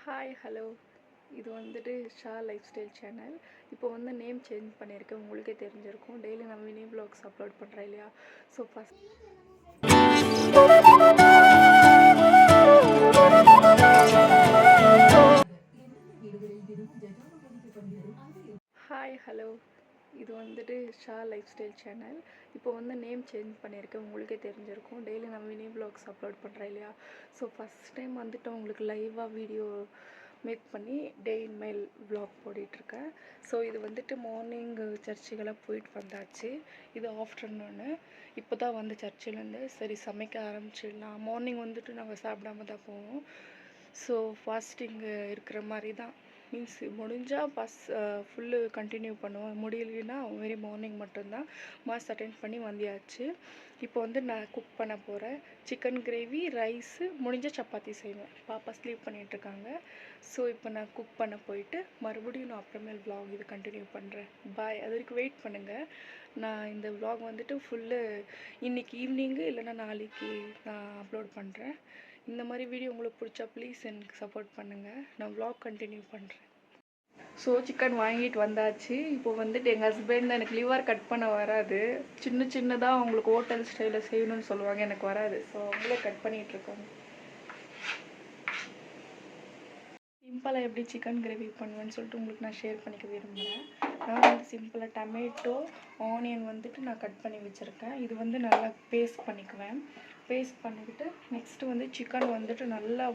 Hi hello இது வந்துட்டு Shah life style channel. இப்போ வந்து நேம் சேஞ்ச் பண்ணியிருக்கேன், உங்களுக்கே தெரிஞ்சிருக்கும். டெய்லி நான் மினி வ்ளாக்ஸ் அப்லோட் பண்ணுறேன் இல்லையா? ஸோ ஹாய் ஹலோ இது வந்துட்டு ஷா லைஃப் ஸ்டைல் சேனல். இப்போ வந்து நேம் சேஞ்ச் பண்ணியிருக்கேன், உங்களுக்கே தெரிஞ்சிருக்கும். டெய்லி நான் மினி வ்ளாக்ஸ் அப்லோட் பண்ணுறேன் இல்லையா? ஸோ ஃபஸ்ட் டைம் வந்துட்டு உங்களுக்கு லைவாக வீடியோ மேக் பண்ணி டே இன் மை வ்ளாக் போட்டிகிட்ருக்கேன். ஸோ இது வந்துட்டு மார்னிங் சர்ச்சுக்கெல்லாம் போயிட்டு வந்தாச்சு. இது ஆஃப்டர்நூனு. இப்போ தான் வந்து சர்ச்சிலேருந்து சரி சமைக்க ஆரம்பிச்சிடலாம். மார்னிங் வந்துட்டு நாங்கள் சாப்பிடாம தான் போவோம். ஸோ ஃபாஸ்டிங்கு இருக்கிற மாதிரி தான். மீன்ஸ் முடிஞ்சால் ஃபுல்லு கண்டினியூ பண்ணுவோம், முடியலைன்னா வெரி மார்னிங் மட்டும்தான் மாஸ் அட்டெண்ட் பண்ணி வந்தியாச்சு. இப்போ வந்து நான் குக் பண்ண போகிறேன். சிக்கன் கிரேவி, ரைஸு, முடிஞ்ச சப்பாத்தி செய்வேன். பாப்பா ஸ்லீப் பண்ணிகிட்ருக்காங்க. ஸோ இப்போ நான் குக் பண்ண போயிட்டு மறுபடியும் நான் அப்புறமேல் வ்ளாக் இது கண்டினியூ பண்ணுறேன். பாய். அது வரைக்கும் வெயிட் பண்ணுங்கள். நான் இந்த வ்ளாக் வந்துட்டு ஃபுல்லு இன்றைக்கி ஈவினிங்கு இல்லைன்னா நாளைக்கு நான் அப்லோட் பண்ணுறேன். இந்த மாதிரி வீடியோ உங்களுக்கு பிடிச்சா ப்ளீஸ் எனக்கு சப்போர்ட் பண்ணுங்கள். நான் வ்ளாக் கண்டினியூ பண்ணுறேன். ஸோ சிக்கன் வாங்கிட்டு வந்தாச்சு. இப்போ வந்துட்டு எங்கள் ஹஸ்பண்ட் எனக்கு லிவர் கட் பண்ண வராது, சின்னதாக அவங்களுக்கு ஹோட்டல் ஸ்டைலில் செய்யணும்னு சொல்லுவாங்க, எனக்கு வராது. ஸோ அவங்களே கட் பண்ணிகிட்ருக்காங்க. சிம்பிளாக எப்படி சிக்கன் கிரேவி பண்ணுவேன்னு சொல்லிட்டு உங்களுக்கு நான் ஷேர் பண்ணிக்க விரும்புகிறேன். நான் வந்து சிம்பிளாக டமேட்டோ, ஆனியன் வந்துட்டு நான் கட் பண்ணி வச்சுருக்கேன். இது வந்து நல்லா பேஸ்ட் பண்ணிக்குவேன். பேஸ்ட் பண்ணிக்கிட்டு நெக்ஸ்ட்டு வந்து சிக்கன் வந்துட்டு நல்லா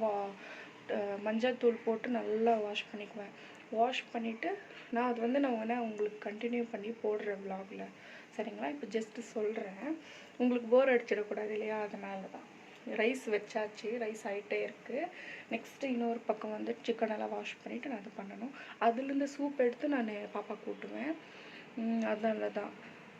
மஞ்சள் தூள் போட்டு நல்லா வாஷ் பண்ணிக்குவேன். வாஷ் பண்ணிவிட்டு நான் அது வந்து நான் வேணால் உங்களுக்கு கண்டினியூ பண்ணி போடுறேன் வ்ளாகில், சரிங்களா? இப்போ ஜஸ்ட்டு சொல்கிறேன், உங்களுக்கு போர் அடிச்சிடக்கூடாது இல்லையா? அதனால தான். ரைஸ் வச்சாச்சு, ரைஸ் ஆகிட்டே இருக்குது. நெக்ஸ்ட்டு இன்னொரு பக்கம் வந்து சிக்கனெல்லாம் வாஷ் பண்ணிவிட்டு நான் அது பண்ணணும். அதுலேருந்து சூப் எடுத்து நான் பாப்பா கூட்டுவேன். அதனால தான்.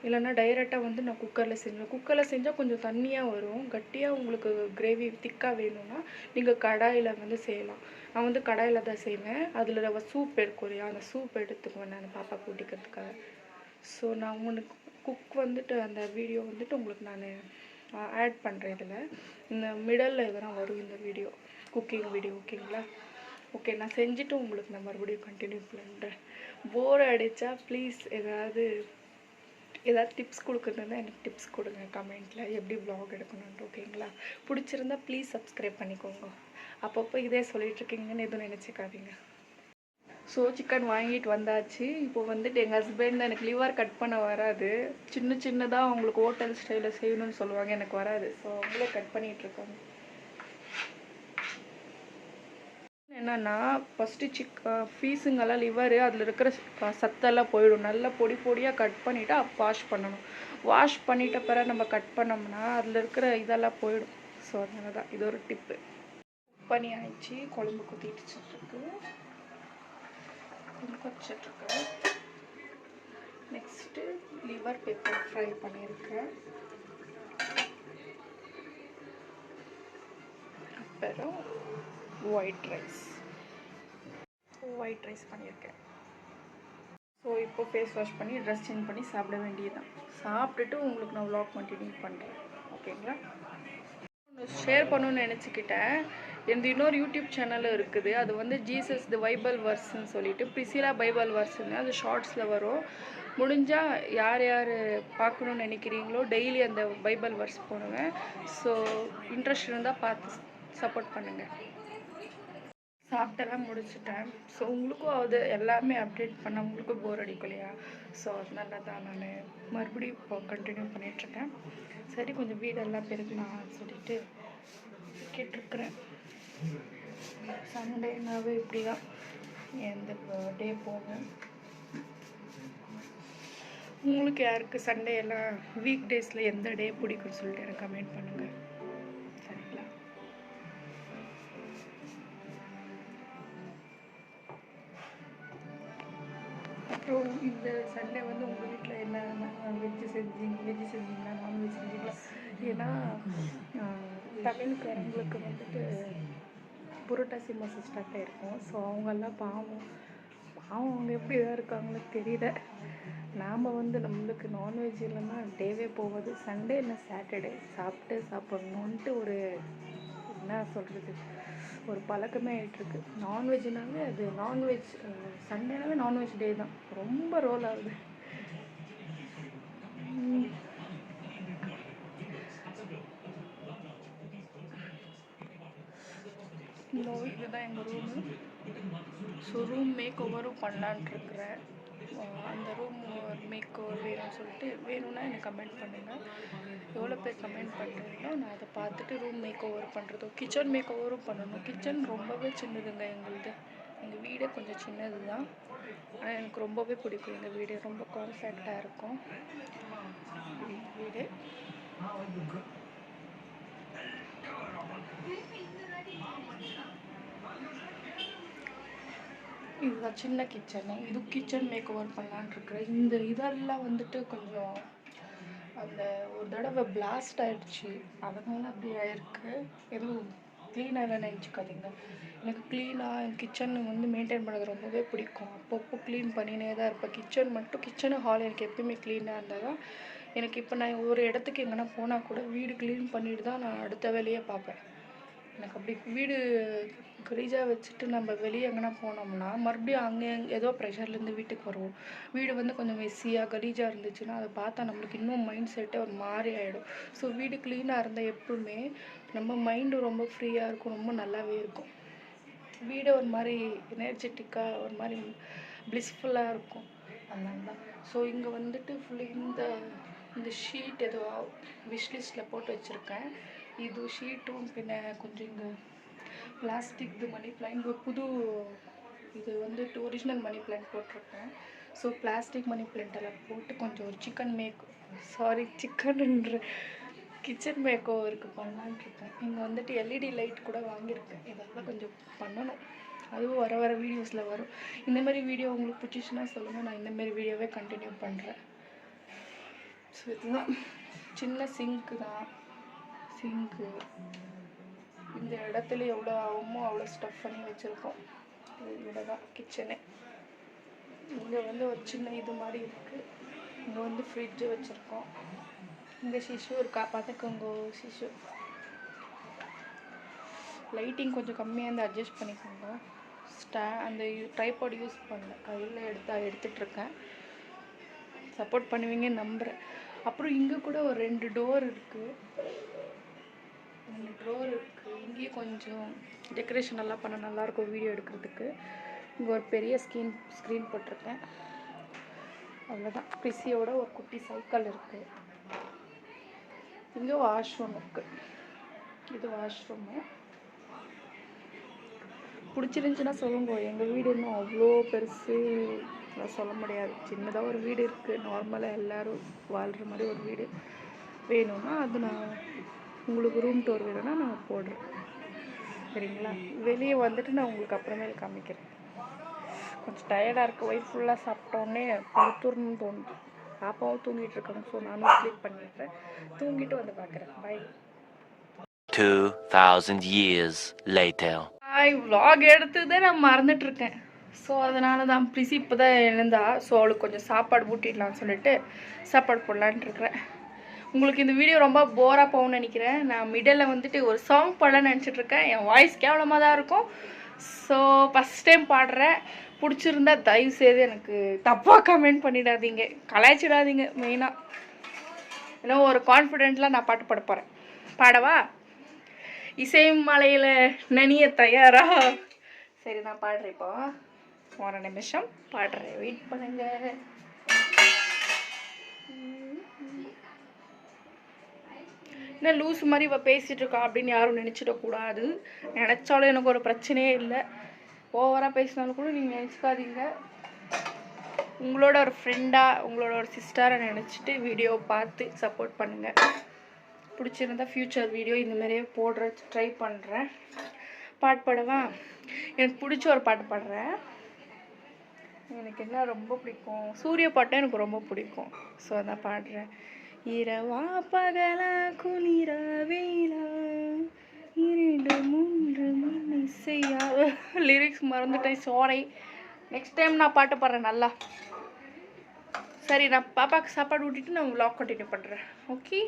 இல்லைன்னா டைரெக்டாக வந்து நான் குக்கரில் செஞ்சேன். குக்கரில் செஞ்சால் கொஞ்சம் தண்ணியாக வரும். கட்டியாக உங்களுக்கு கிரேவி திக்காக வேணும்னா நீங்கள் கடாயில் வந்து செய்யலாம். நான் வந்து கடாயில் தான் செய்வேன். அதில் சூப் இருக்கும் இல்லையா, அந்த சூப் எடுத்துக்குவேன் நான் பாப்பா கூட்டிக்கிறதுக்காக. ஸோ நான் உங்களுக்கு குக் வந்துட்டு அந்த வீடியோ வந்துட்டு உங்களுக்கு நான் ஆட் பண்ணுறேன். இதில் இந்த மிடலில் எதனா வரும் இந்த வீடியோ, குக்கிங் வீடியோ, ஓகேங்களா? ஓகே, நான் செஞ்சுட்டு உங்களுக்கு நான் மறுபடியும் கண்டினியூ பண்ணுறேன். போர் அடித்தா ப்ளீஸ் ஏதாவது டிப்ஸ் கொடுக்குறதுனா எனக்கு டிப்ஸ் கொடுங்க கமெண்ட்டில், எப்படி வ்ளாக் எடுக்கணுன்ட்டு, ஓகேங்களா? பிடிச்சிருந்தா ப்ளீஸ் சப்ஸ்கிரைப் பண்ணிக்கோங்க. அப்பப்போ இதே சொல்லிகிட்ருக்கீங்கன்னு எதுவும் நினச்சிக்காதீங்க. ஸோ சிக்கன் வாங்கிட்டு வந்தாச்சு. இப்போ வந்துட்டு எங்கள் ஹஸ்பண்ட் எனக்கு லிவர் கட் பண்ண வராது, சின்னதாக அவங்களுக்கு ஹோட்டல் ஸ்டைலில் செய்யணும்னு சொல்லுவாங்க, எனக்கு வராது. ஸோ அவங்களே கட் பண்ணிகிட்ருக்காங்க. என்னென்னா ஃபஸ்ட்டு பீஸுங்கெல்லாம் லிவரு அதில் இருக்கிற சத்தெல்லாம் போயிடும். நல்லா பொடியாக கட் பண்ணிவிட்டு வாஷ் பண்ணணும். வாஷ் பண்ணிட்ட பிறகு நம்ம கட் பண்ணோம்னா அதில் இருக்கிற இதெல்லாம் போயிடும். ஸோ அதனால தான் இது ஒரு டிப்பு. குக் பண்ணி ஆயிடுச்சு. குழம்பு கொதிச்சிட்ருக்கு. நெக்ஸ்ட்டு லிவர் பெப்பர் ஃப்ரை பண்ணியிருக்கேன். அப்புறம் ஒயிட் ரைஸ் பண்ணியிருக்கேன். ஸோ இப்போ ஃபேஸ் வாஷ் பண்ணி ட்ரெஸ் சேஞ்ச் பண்ணி சாப்பிட வேண்டியதுதான். சாப்பிட்டுட்டு உங்களுக்கு நான் வ்ளாக் கண்டினியூ பண்ணுறேன், ஓகேங்களா? ஷேர் பண்ணணும்னு நினச்சிக்கிட்டேன். இன்னொரு யூடியூப் சேனலும் இருக்குது. அது வந்து ஜீசஸ் தி பைபிள் வர்ஸ்ன்னு சொல்லிட்டு, பிரிசிலா பைபிள் வர்ஸ்ன்னு, அது ஷார்ட்ஸில் வரும். முடிஞ்சால் யார் பார்க்கணுன்னு நினைக்கிறீங்களோ டெய்லி அந்த பைபிள் வர்ஸ் போடுவேன். ஸோ இன்ட்ரெஸ்ட் இருந்தால் பார்த்து சப்போர்ட் பண்ணுங்கள். சாப்பிட்டெல்லாம் முடிச்சுட்டேன். ஸோ உங்களுக்கும் அது எல்லாமே அப்டேட் பண்ண உங்களுக்கும் போர் அடிக்கும் இல்லையா? ஸோ அதனால தான் நான் மறுபடியும் இப்போ கண்டினியூ பண்ணிகிட்ருக்கேன். சரி, கொஞ்சம் வீடெல்லாம் பெருக்கலாம் சொல்லிட்டு கேட்டிருக்கிறேன். சண்டேனாவே இப்படி தான் எந்த டே போகும். உங்களுக்கு யாருக்கு சண்டே எல்லாம் வீக் டேஸில் எந்த டே பிடிக்கும்னு சொல்லிட்டு எனக்கு கமெண்ட் பண்ணுங்கள், சரிங்களா? அப்புறம் இந்த சண்டே வந்து உங்கள் வீட்டில் என்ன வெஜ்ஜு செஞ்சீங்களா, நான்வெஜ் செஞ்சீங்களா? ஏன்னா தமிழ்காரங்களுக்கு வந்துட்டு புரட்டாசி மாதம் ஸ்டார்ட் ஆகிருக்கும். ஸோ அவங்கெல்லாம் பாவம் அவங்க எப்படி தான் இருக்காங்களோ தெரியல. நாம் வந்து நம்மளுக்கு நான்வெஜ் இல்லைன்னா டேவே போகாது. சண்டே இல்லை சாட்டர்டே சாப்பிடணுன்ட்டு ஒரு என்ன சொல்கிறது, ஒரு பழக்கமே ஆகிட்டுருக்கு. நான்வெஜ்னாவே அது நான்வெஜ் சண்டேனாவே நான்வெஜ் டே தான். ரொம்ப ரோல் ஆகுது. இதுதான் எங்கள் ரூமு. ஸோ ரூம் மேக் ஓவரும் பண்ணலான்ட்ருக்குறேன். அந்த ரூம் மேக் ஓவர் வேணும்னு சொல்லிட்டு வேணும்னா எனக்கு கமெண்ட் பண்ணுங்கள். எவ்வளோ பேர் கமெண்ட் பண்ணுறீங்களோ நான் அதை பார்த்துட்டு ரூம் மேக் ஓவர் பண்ணுறதோ கிச்சன் மேக் ஓவரும் பண்ணணும். கிச்சன் ரொம்பவே சின்னதுங்க எங்களுது. எங்கள் வீடே கொஞ்சம் சின்னது தான், ஆனால் எனக்கு ரொம்பவே பிடிக்கும். எங்கள் வீடு ரொம்ப காம்பேக்டாக இருக்கும். வீடு இதுதான் சின்ன கிச்சனு. இது கிச்சன் மேக் ஓவர் பண்ணலான்ட்ருக்குறேன். இந்த இதெல்லாம் வந்துட்டு கொஞ்சம் அந்த ஒரு தடவை பிளாஸ்ட் ஆகிடுச்சு, அதனால அப்படி ஆயிருக்கு. எதுவும் க்ளீனாக நினச்சிக்காதீங்க. எனக்கு க்ளீனாக என் கிச்சன் வந்து மெயின்டைன் பண்ணுறது ரொம்பவே பிடிக்கும். அப்பப்போ க்ளீன் பண்ணினே தான் இருப்பேன். கிச்சன் மட்டும் கிச்சனு ஹால் எனக்கு எப்பயுமே க்ளீனாக இருந்தால் தான் எனக்கு. இப்போ நான் ஒரு இடத்துக்கு எங்கன்னா போனால் கூட வீடு க்ளீன் பண்ணிட்டு தான் நான் அடுத்த வேலையே பார்ப்பேன். எனக்கு அப்படி வீடு கலீஜாக வச்சுட்டு நம்ம வெளியே எங்கன்னா போனோம்னா மறுபடியும் அங்கே ஏதோ ப்ரெஷர்லேருந்து வீட்டுக்கு வருவோம். வீடு வந்து கொஞ்சம் மெஸ்ஸியாக கலீஜாக இருந்துச்சுன்னா அதை பார்த்தா நம்மளுக்கு இன்னும் மைண்ட் செட்டே ஒரு மாதிரி ஆகிடும். ஸோ வீடு க்ளீனாக இருந்தால் எப்பவுமே நம்ம மைண்டு ரொம்ப ஃப்ரீயாக இருக்கும், ரொம்ப நல்லாவே இருக்கும். வீடு ஒரு மாதிரி எனர்ஜெட்டிக்காக ஒரு மாதிரி ப்ளிஸ்ஃபுல்லாக இருக்கும். அதனால தான். ஸோ இங்கே வந்துட்டு ஃபுல்லி இந்த ஷீட் ஏதோ விஷ்லிஸ்ட்டில் போட்டு வச்சுருக்கேன். இது ஷீட்டும் பின்ன கொஞ்சம் இங்கே பிளாஸ்டிக் இது மணி பிளான்ட் புது இது வந்துட்டு ஒரிஜினல் மணி பிளான்ட் போட்டிருக்கேன். ஸோ பிளாஸ்டிக் மணி பிளான்ட்டெல்லாம் போட்டு கொஞ்சம் ஒரு சிக்கன்ன்ற கிச்சன் மேக் ஓவருக்கு பண்ணலான்ட்ருக்கேன். இங்கே வந்துட்டு எல்இடி லைட் கூட வாங்கியிருக்கேன். இதெல்லாம் கொஞ்சம் பண்ணணும். அதுவும் வர வீடியோஸில் வரும். இந்தமாரி வீடியோ உங்களுக்கு பிடிச்சிச்சுன்னா சொல்லுங்கள், நான் இந்தமாரி வீடியோவே கண்டினியூ பண்ணுறேன். ஸோ இதுதான் சின்ன சிங்க்கு தான். சிங்க்கு இந்த இடத்துல எவ்வளோ ஆகுமோ அவ்வளோ ஸ்டஃப் பண்ணி வச்சுருக்கோம். இவ்வளோ தான் கிச்சனே. இங்கே வந்து ஒரு சின்ன இது மாதிரி இருக்குது. இங்கே வந்து ஃப்ரிட்ஜு வச்சுருக்கோம். இங்கே சிஷு இருக்கா பார்த்துக்கோங்க. சிஷு லைட்டிங் கொஞ்சம் கம்மியாக இருந்து அட்ஜஸ்ட் பண்ணிக்கோங்க. அந்த ட்ரைபாட் யூஸ் பண்ணல, கையில் எடுத்துகிட்ருக்கேன். சப்போர்ட் பண்ணுவீங்கன்னு நம்புகிறேன். அப்புறம் இங்கே கூட ஒரு 2 டோர் இருக்குது. 2 ட்ரோர் இருக்குது. இங்கேயும் கொஞ்சம் டெக்கரேஷன் நல்லா பண்ண நல்லாயிருக்கும் வீடியோ எடுக்கிறதுக்கு. இங்கே ஒரு பெரிய ஸ்க்ரீன் போட்டிருக்கேன். அவ்வளோதான். பிசியோட ஒரு குட்டி சைக்கிள் இருக்குது. இங்கே வாஷ்ரூம் இருக்குது. இது வாஷ்ரூமு. பிடிச்சிருந்துச்சின்னா சொல்லுங்க. எங்கள் வீடு இன்னும் அவ்வளோ பெருசு சொல்ல முடியாது. சின்னதாக ஒரு வீடு இருக்குது. நார்மலாக எல்லோரும் வாழ்கிற மாதிரி ஒரு வீடு வேணும்னா அது நான் உங்களுக்கு ரூம் டூர் வேணும்னா நான் போடுறேன். சரிங்களா? வெளியே வந்துட்டு நான் உங்களுக்கு அப்புறமேல் காமிக்கிறேன். கொஞ்சம் டயர்டாக இருக்குது. வயிறு ஃபுல்லாக சாப்பிட்டோன்னே படுத்துடணும்னு தோணுது. பாப்பாவும் தூங்கிட்டு இருக்காங்க. ஸோ நானும் ஸ்லீப் பண்ணிடுறேன். தூங்கிட்டு வந்து பார்க்குறேன். பை. 2000 years later. vlog எடுத்ததே நான் மறந்துட்டுருக்கேன். ஸோ அதனால தான் ப்ளீஸ் இப்போ தான் எழுந்தா. ஸோ அவளுக்கு கொஞ்சம் சாப்பாடு ஊட்டிடலான்னு சொல்லிட்டு சாப்பாடு போடலான்ட்டு இருக்கிறேன். உங்களுக்கு இந்த வீடியோ ரொம்ப போராக போகும்னு நினைக்கிறேன். நான் மிடில் வந்துட்டு ஒரு சாங் பாடலான்னு நினச்சிட்ருக்கேன். என் வாய்ஸ் கேவலமாக தான் இருக்கும். ஸோ ஃபஸ்ட் டைம் பாடுறேன். பிடிச்சிருந்தா தயவுசெய்து எனக்கு தப்பாக கமெண்ட் பண்ணிடாதீங்க, கலாய்ச்சிடாதீங்க. மெயினாக ஏன்னா ஒரு கான்ஃபிடென்ட்லாம் நான் பாட்டு பாட போகிறேன். பாடவா? இசை மலையில் நனிய தயாரா? சரி, நான் பாடுறேன். இப்போ ஒரு நிமிஷம் பாடுறேன், வெயிட் பண்ணுங்க. என்ன லூஸ் மாதிரி இவ பேசிகிட்டு இருக்கா அப்படின்னு யாரும் நினச்சிடக்கூடாது. நினச்சாலும் எனக்கு ஒரு பிரச்சனையே இல்லை. ஓவராக பேசினாலும் கூட நீங்கள் நினச்சிக்காதீங்க. உங்களோட ஒரு ஃப்ரெண்டாக, உங்களோட ஒரு சிஸ்டரை நினச்சிட்டு வீடியோ பார்த்து சப்போர்ட் பண்ணுங்கள். பிடிச்சிருந்தா ஃப்யூச்சர் வீடியோ இந்தமாரியே போடுற ட்ரை பண்ணுறேன். பாட்டு பாடவா? எனக்கு பிடிச்ச ஒரு பாட்டு பாடுறேன். எனக்கு என்ன ரொம்ப பிடிக்கும், சூரிய பாட்டும் எனக்கு ரொம்ப பிடிக்கும். ஸோ அதான் பாடுறேன். இரவா பகலா குளிர வேலா 2 3 மணி செய்யா. லிரிக்ஸ் மறந்துட்டேன், சாரி. நெக்ஸ்ட் டைம் நான் பாட்டு பாடுறேன் நல்லா. சரி, நான் பாப்பாவுக்கு சாப்பாடு ஊட்டிட்டு நான் vlog கண்டினியூ பண்ணுறேன். ஓகே.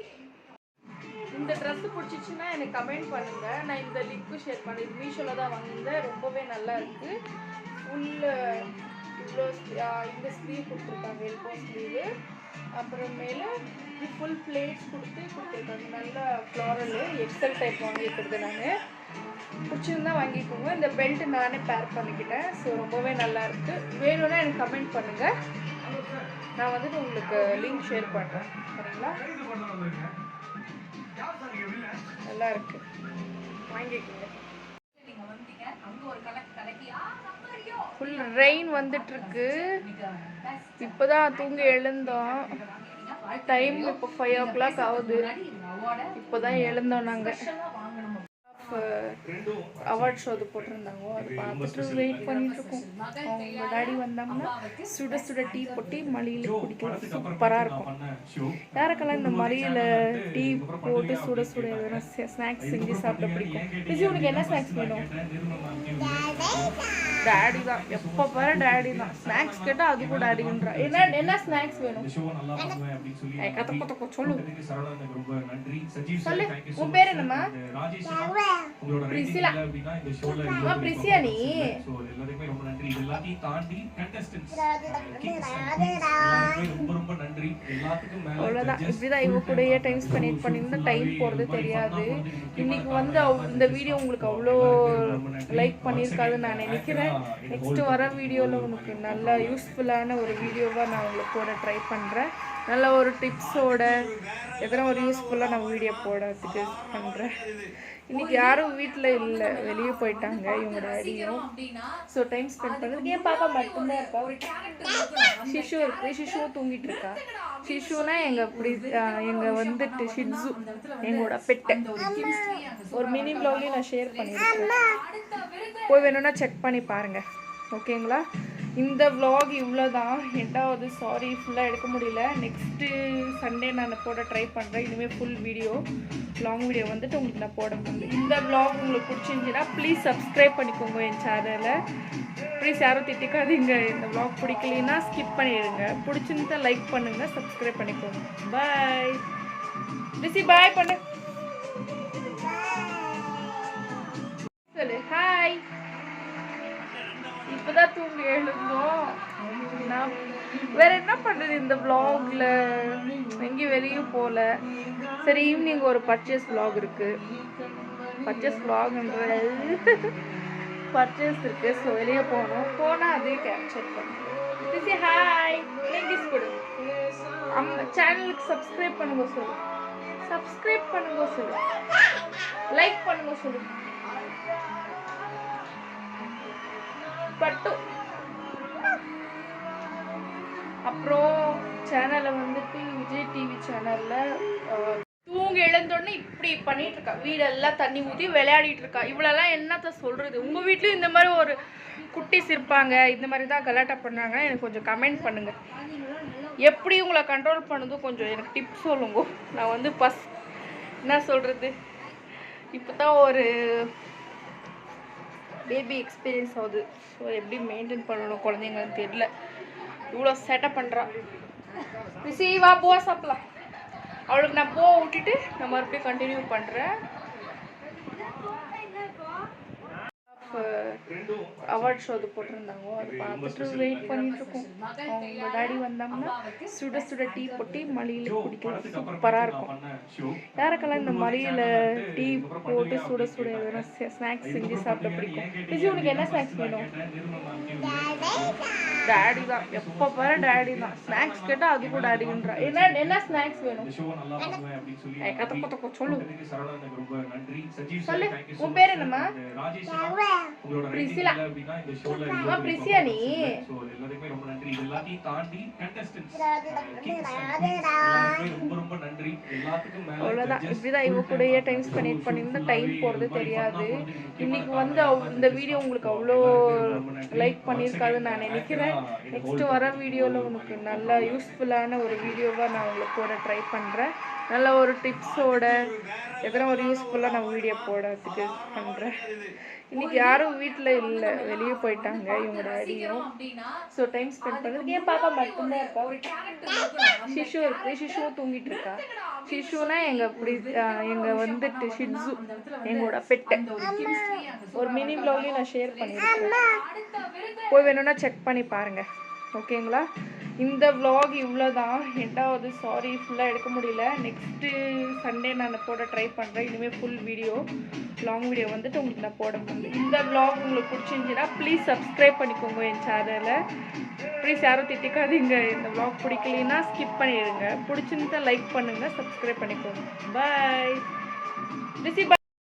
இந்த ட்ரெஸ் பிடிச்சிச்சுன்னா எனக்கு கமெண்ட் பண்ணுங்க. நான் இந்த லிங்க்கும் ஷேர் பண்ணுறேன். மீஷோவில் தான் வாங்கியிருந்தேன். ரொம்பவே நல்லா இருக்குது. ஃபுல்லு இவ்வளோ இந்த ஸ்லீவ் கொடுத்துருக்காங்க, எல்போ ஸ்லீவு. அப்புறமேல ஃபுல் பிளேட்ஸ் கொடுத்துருக்காங்க. நல்லா ஃப்ளாரலு எக்ஸல் டைப் வாங்கியிருக்கிறது நான். பிடிச்சிருந்தா வாங்கிக்கோங்க. இந்த பெல்ட் நானே பேர் பண்ணிக்கிட்டேன். ஸோ ரொம்பவே நல்லா இருக்கு. வேணும்னா எனக்கு கமெண்ட் பண்ணுங்கள். நான் வந்துட்டு உங்களுக்கு லிங்க் ஷேர் பண்ணுறேன். சரிங்களா? நல்லா இருக்கு, வாங்கிக்கோங்க. ஃபுல் ரெயின் வந்துட்டு இருக்கு. இப்போதான் தூங்கி எழுந்தோம். டைம் இப்போ 5 o'clock ஆகுது. இப்போதான் எழுந்தோம் நாங்கள். அவார்ட் ஷோ அது போட்டிருந்தாங்க. அது பார்த்துட்டு வெயிட் பண்ணிட்டு இருக்கோம். அவங்க டாடி வந்தாங்கன்னா சுட சுட டீ போட்டு மலையில் குடிக்கலாம். சூப்பராக இருக்கும். யாருக்கெல்லாம் இந்த மலையில் டீ போட்டு சுட சுட எதனா ஸ்நாக்ஸ் செஞ்சு சாப்பிட பிடிக்கும்? விஜய், உனக்கு என்ன ஸ்நாக்ஸ் வேணும்? டாடி தான், எப்போ பாரு டாடி தான். ஸ்நாக்ஸ் கேட்டால் அது கூட டாடின்றா. என்ன ஸ்நாக்ஸ் வேணும்? சொல்லு சொல்லு. உன் பேர் என்னம்மா? பிரிசிலா. பிரிசியா நீ? அவ்வளோதான். இப்படிதான் இவ கூடயே டைம் ஸ்பெண்ட் பண்ணியிருந்தா டைம் போகிறது தெரியாது. இன்னைக்கு வந்து இந்த வீடியோ உங்களுக்கு அவ்வளோ லைக் பண்ணியிருக்காதுன்னு நான் நினைக்கிறேன். நெக்ஸ்ட் வர வீடியோவில் உங்களுக்கு நல்லா யூஸ்ஃபுல்லான ஒரு வீடியோவாக நான் உங்களுக்கு போட ட்ரை பண்ணுறேன். நல்ல ஒரு டிப்ஸோட எதனா ஒரு யூஸ்ஃபுல்லாக நான் வீடியோ போடுறதுக்கு பண்ணுறேன். இன்றைக்கி யாரும் வீட்டில் இல்லை, வெளியே போயிட்டாங்க இவங்க டாடியும். ஸோ டைம் ஸ்பெண்ட் பண்ணுறதுக்கு என் பாப்பா மட்டும்தான் இருக்கா. சிஷு இருக்குது, சிஷுவும் தூங்கிட்டு இருக்கா. சிஷுனா எங்கள் வந்துட்டு ஷிட்ஸு, எங்களோட பெட்டை. ஒரு மினி வ்ளாகையும் நான் ஷேர் பண்ணியிருக்கேன். போய் வேணும்னா செக் பண்ணி பாருங்கள். ஓகேங்களா? இந்த vlog இவ்வளோதான். எட்டாவது, சாரி ஃபுல்லாக எடுக்க முடியல. நெக்ஸ்ட்டு சண்டே நான் போட ட்ரை பண்ணுறேன். இனிமேல் ஃபுல் வீடியோ, லாங் வீடியோ வந்துட்டு உங்களுக்கு நான் போட முடியும். இந்த vlog உங்களுக்கு பிடிச்சிருந்துச்சுன்னா ப்ளீஸ் சப்ஸ்கிரைப் பண்ணிக்கோங்க என் சேனலை. ப்ளீஸ் யாரும் திட்டிக்காதீங்க. இந்த vlog பிடிக்கலைன்னா ஸ்கிப் பண்ணிடுங்க. பிடிச்சிருந்தா லைக் பண்ணுங்கள், சப்ஸ்கிரைப் பண்ணிக்கோங்க. பாய் ரிசி, பாய் பண்ணு சொல்லு. ஹாய். இப்போதான் தூங்கி எழுந்தோம். நான் வேற என்ன பண்ணுறது இந்த vlogல? எங்கேயும் வெளியே போகல. சரி, ஈவினிங் ஒரு பர்ச்சேஸ் vlog இருக்கு. பர்ச்சேஸ் vlogன்றது பர்ச்சேஸ் இருக்கு. ஸோ வெளியே போனால் அதே கேப்சர் பண்ணுறேன். ஹாய், லிங்கிஸ் கொடு. சேனலுக்கு சப்ஸ்கிரைப் பண்ணுங்க சொல்லு. சப்ஸ்கிரைப் பண்ணுங்க சொல்லு. லைக் பண்ணுங்க சொல்லு. பட்டு அப்புறம் சேனலை வந்துட்டு விஜய் டிவி சேனலில் தூங்கி எழுந்தோடனே இப்படி பண்ணிட்டு இருக்கா. வீடெல்லாம் தண்ணி ஊற்றி விளையாடிட்டு இருக்கா. இவ்வளோலாம் என்னத்த சொல்கிறது? உங்கள் வீட்லேயும் இந்த மாதிரி ஒரு குட்டிஸ் இருப்பாங்க, இந்த மாதிரி தான் கலாட்டா பண்ணாங்க. எனக்கு கொஞ்சம் கமெண்ட் பண்ணுங்கள். எப்படி உங்களை கண்ட்ரோல் பண்ணுதோ கொஞ்சம் எனக்கு டிப்ஸ் சொல்லுங்க. நான் வந்து என்ன சொல்கிறது, இப்போ தான் ஒரு பேபி எக்ஸ்பீரியன்ஸ் ஆகுது. ஸோ எப்படி மெயின்டைன் பண்ணணும் குழந்தைங்கன்னு தெரியல. இவ்வளோ செட்டப் பண்ணுறான். ரிசி, வா போவா சாப்பிடலாம். அவளுக்கு நான் போக விட்டுட்டு நான் மறுபடியும் கண்டினியூ பண்ணுறேன். அவார்ட் ஷோ அது போட்டிருந்தாங்க. அது பார்த்துட்டு வெயிட் பண்ணிட்டு இருக்கோம். அவங்க டாடி வந்தாங்கன்னா சுட சுட டீ போட்டு மலையில் குடிக்கலாம். சூப்பராக இருக்கும். யாருக்கெல்லாம் இந்த மலையில் டீ போட்டு சுட சுட எதனா ஸ்நாக்ஸ் செஞ்சு சாப்பிட பிடிக்கும்? விஜய், உனக்கு என்ன ஸ்நாக்ஸ் வேணும்? டாடி தான், எப்போ பாரு டாடி தான். ஸ்நாக்ஸ் கேட்டால் அது கூட டாடின்றா. என்ன ஸ்நாக்ஸ் வேணும்? சொல்லு சொல்லு. உன் பேர் என்னம்மா? பிரிசிலா. பிரிசியா நீ? அவ்வளோதான். இப்படிதான் இவ கூடயே டைம் ஸ்பெண்ட் பண்ணியிருந்தா டைம் போகிறது தெரியாது. இன்னைக்கு வந்து இந்த வீடியோ உங்களுக்கு அவ்வளோ லைக் பண்ணியிருக்காதுன்னு நான் நினைக்கிறேன். நெக்ஸ்ட் வர வீடியோவில் உங்களுக்கு நல்லா யூஸ்ஃபுல்லான ஒரு வீடியோவாக நான் உங்களுக்கு போட ட்ரை பண்ணுறேன். நல்ல ஒரு டிப்ஸோட எதனா ஒரு யூஸ்ஃபுல்லாக நான் வீடியோ போடுறதுக்கு பண்ணுறேன். இன்றைக்கி யாரும் வீட்டில் இல்லை, வெளியே போயிட்டாங்க இவங்க டேடியும். ஸோ டைம் ஸ்பெண்ட் பண்ணுறதுக்கு என் பாப்பா மட்டும்தான் இருக்கா. சிஷு இருக்குது, சிஷுவும் தூங்கிட்டு இருக்கா. சிஷுனா எங்கள் வந்துட்டு ஷிட்ஸு, எங்களோட பெட்டை. ஒரு மினி வ்ளாக்லையும் நான் ஷேர் பண்ணியிருக்கேன், போய் வேணும்னா செக் பண்ணி பாருங்கள். ஓகேங்களா? இந்த vlog இவ்வளோ தான். ரெண்டாவது சாரி ஃபுல்லாக எடுக்க முடியல. நெக்ஸ்ட்டு சண்டே நான் போட ட்ரை பண்ணுறேன். இனிமேல் ஃபுல் வீடியோ லாங் வீடியோ வந்துட்டு உங்களுக்கு நான் போட முடியும். இந்த vlog உங்களுக்கு பிடிச்சிருந்துச்சுன்னா ப்ளீஸ் சப்ஸ்கிரைப் பண்ணிக்கோங்க என் சேனலை. ப்ளீஸ் யாரும் திட்டிக்காதீங்க. இந்த vlog பிடிக்கலைன்னா ஸ்கிப் பண்ணிடுங்க. பிடிச்சிருந்தா லைக் பண்ணுங்கள், சப்ஸ்கிரைப் பண்ணிக்கோங்க. பாய்.